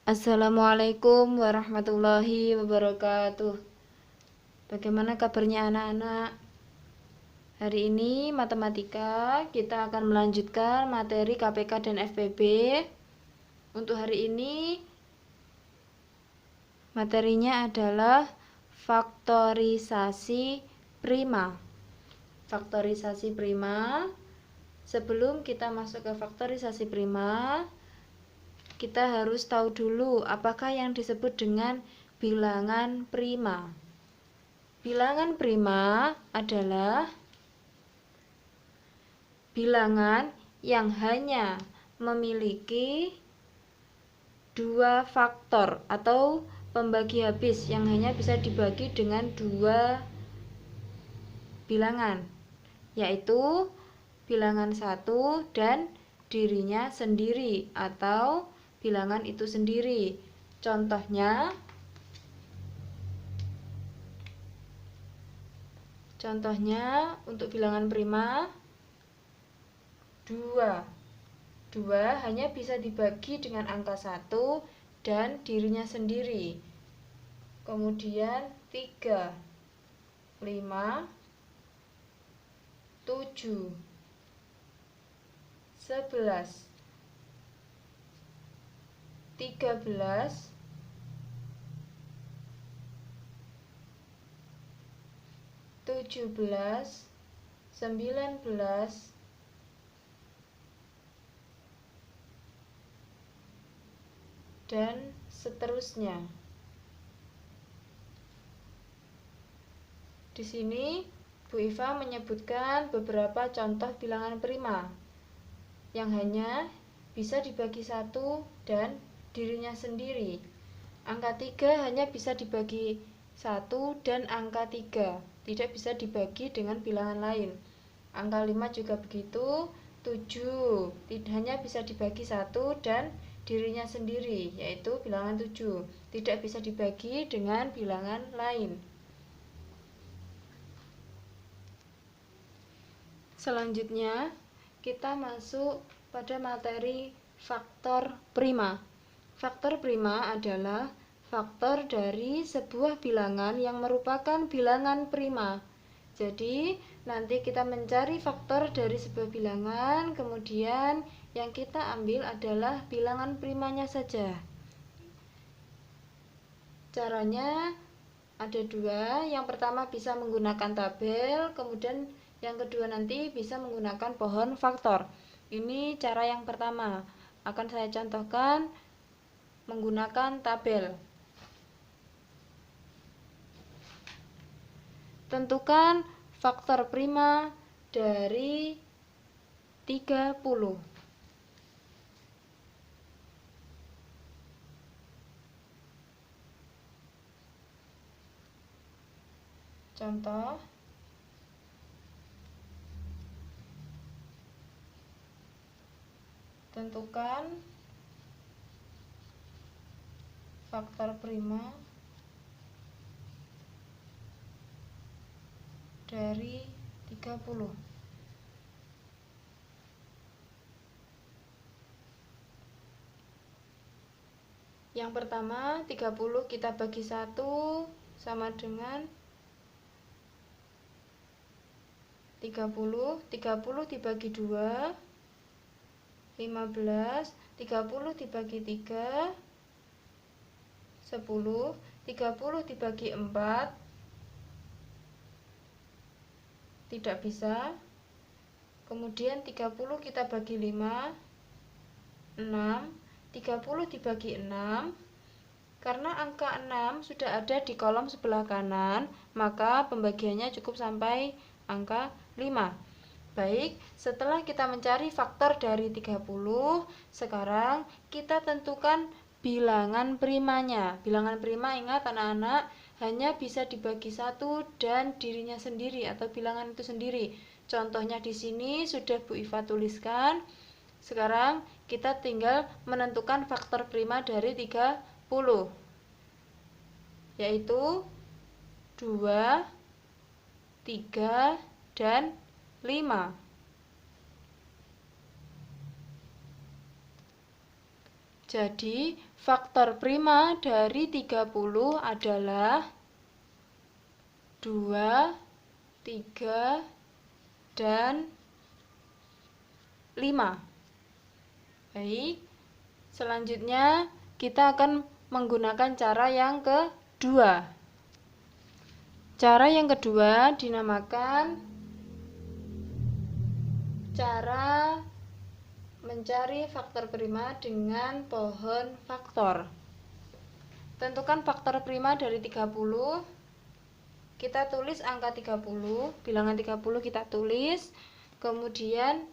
Assalamualaikum warahmatullahi wabarakatuh. Bagaimana kabarnya anak-anak? Hari ini matematika kita akan melanjutkan materi KPK dan FPB. Untuk hari ini materinya adalah faktorisasi prima. Faktorisasi prima. Sebelum kita masuk ke faktorisasi prima, kita harus tahu dulu apakah yang disebut dengan bilangan prima. Bilangan prima adalah bilangan yang hanya memiliki dua faktor atau pembagi habis yang hanya bisa dibagi dengan dua bilangan, yaitu bilangan 1 dan dirinya sendiri atau bilangan itu sendiri. Contohnya untuk bilangan prima 2. 2 hanya bisa dibagi dengan angka 1 dan dirinya sendiri. Kemudian 3, 5, 7, 11, 13, 17, 19, dan seterusnya. Di sini Bu Iva menyebutkan beberapa contoh bilangan prima yang hanya bisa dibagi 1 dan dirinya sendiri. Angka 3 hanya bisa dibagi 1 dan angka 3 tidak bisa dibagi dengan bilangan lain. Angka 5 juga begitu. 7 hanya bisa dibagi 1 dan dirinya sendiri, yaitu bilangan 7, tidak bisa dibagi dengan bilangan lain. Selanjutnya, kita masuk pada materi faktor prima. Faktor prima adalah faktor dari sebuah bilangan yang merupakan bilangan prima. Jadi, nanti kita mencari faktor dari sebuah bilangan, kemudian yang kita ambil adalah bilangan primanya saja. Caranya ada dua. Yang pertama bisa menggunakan tabel, kemudian yang kedua nanti bisa menggunakan pohon faktor. Ini cara yang pertama. Akan saya contohkan menggunakan tabel. Tentukan faktor prima dari 30. Contoh, tentukan faktor prima dari 30. Yang pertama, 30 kita bagi 1 sama dengan 30. 30 dibagi 2, 15. 30 dibagi 3, 10. 30 dibagi 4, tidak bisa. Kemudian 30 kita bagi 5, 6. 30 dibagi 6, karena angka 6 sudah ada di kolom sebelah kanan, maka pembagiannya cukup sampai angka 5. Baik, setelah kita mencari faktor dari 30, sekarang kita tentukan bilangan primanya. Bilangan prima, ingat anak-anak, hanya bisa dibagi 1 dan dirinya sendiri atau bilangan itu sendiri. Contohnya di sini sudah Bu Iva tuliskan. Sekarang kita tinggal menentukan faktor prima dari 30, yaitu 2, 3, dan 5. Jadi, faktor prima dari 30 adalah 2, 3, dan 5. Baik, selanjutnya kita akan menggunakan cara yang kedua. Cara yang kedua dinamakan cara mencari faktor prima dengan pohon faktor. Tentukan faktor prima dari 30. Kita tulis angka 30, bilangan 30 kita tulis. Kemudian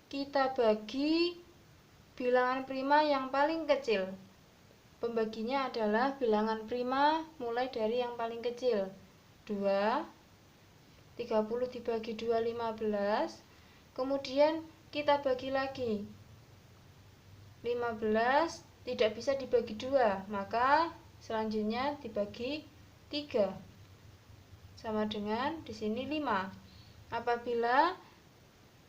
kita bagi bilangan prima yang paling kecil. Pembaginya adalah bilangan prima mulai dari yang paling kecil. 2, 30 dibagi 2, 15. Kemudian kita bagi lagi. 15 tidak bisa dibagi 2, maka selanjutnya dibagi 3. Sama dengan di sini 5. Apabila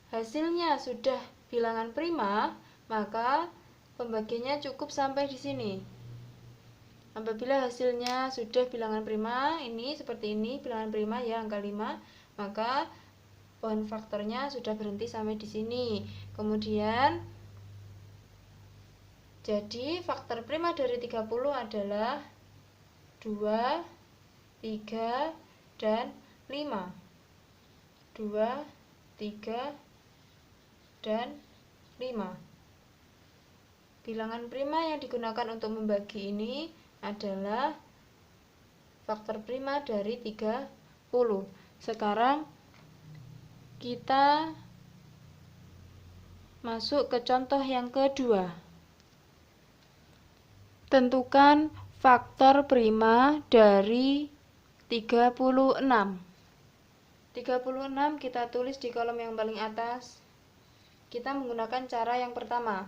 hasilnya sudah bilangan prima, maka pembagiannya cukup sampai di sini. Apabila hasilnya sudah bilangan prima, ini seperti ini, bilangan prima ya, angka 5, maka pohon faktornya sudah berhenti sampai di sini. Kemudian jadi faktor prima dari 30 adalah 2, 3, dan 5. 2, 3, dan 5. Bilangan prima yang digunakan untuk membagi ini adalah faktor prima dari 30. Sekarang kita masuk ke contoh yang kedua. Tentukan faktor prima dari 36. 36 kita tulis di kolom yang paling atas. Kita menggunakan cara yang pertama,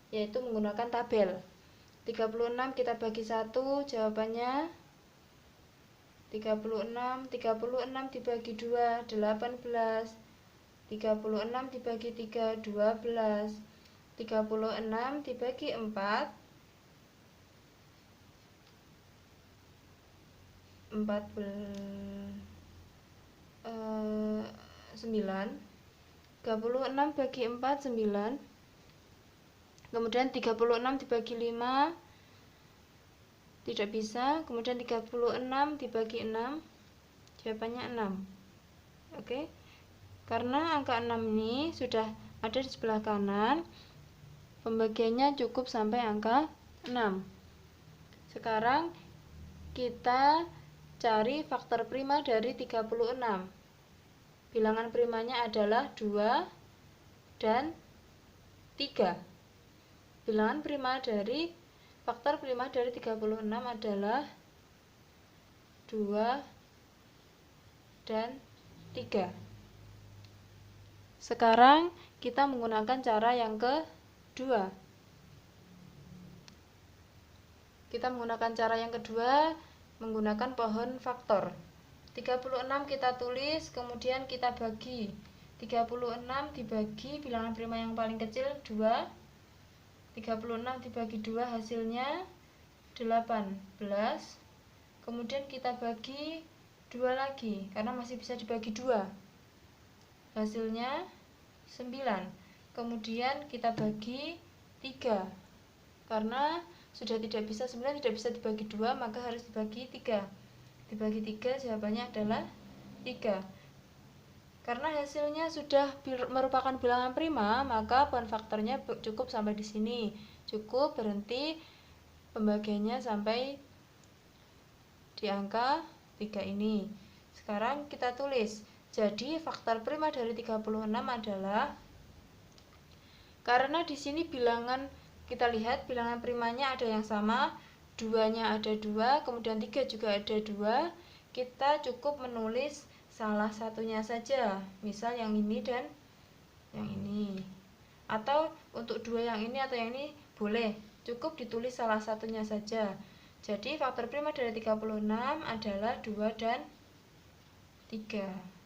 yaitu menggunakan tabel. 36 kita bagi 1, jawabannya 36. 36 dibagi 2, 18. 36 dibagi 3, 12. 36 dibagi 4, 9. 36 bagi 4, 9. Kemudian 36 dibagi 5, tidak bisa. Kemudian 36 dibagi 6, jawabannya 6. Oke. Karena angka 6 ini sudah ada di sebelah kanan, pembagiannya cukup sampai angka 6. Sekarang kita cari faktor prima dari 36. Bilangan primanya adalah 2 dan 3. Bilangan prima dari faktor prima dari 36 adalah 2 dan 3. Sekarang kita menggunakan cara yang kedua. Kita menggunakan cara yang kedua, menggunakan pohon faktor. 36 kita tulis, kemudian kita bagi. 36 dibagi bilangan prima yang paling kecil 2. 36 dibagi 2 hasilnya 18. Kemudian kita bagi 2 lagi, karena masih bisa dibagi 2. Hasilnya 9. Kemudian kita bagi 3. Karena sudah tidak bisa 9 tidak bisa dibagi 2, maka harus dibagi 3. Dibagi 3 jawabannya adalah 3. Karena hasilnya sudah merupakan bilangan prima, maka pohon faktornya cukup sampai di sini. Cukup berhenti pembagiannya sampai di angka 3 ini. Sekarang kita tulis. Jadi faktor prima dari 36 adalah, karena di sini bilangan, kita lihat bilangan primanya ada yang sama, 2-nya ada 2, kemudian 3 juga ada 2. Kita cukup menulis salah satunya saja, misal yang ini dan yang ini. Atau untuk 2 yang ini atau yang ini boleh, cukup ditulis salah satunya saja. Jadi faktor prima dari 36 adalah 2 dan 3.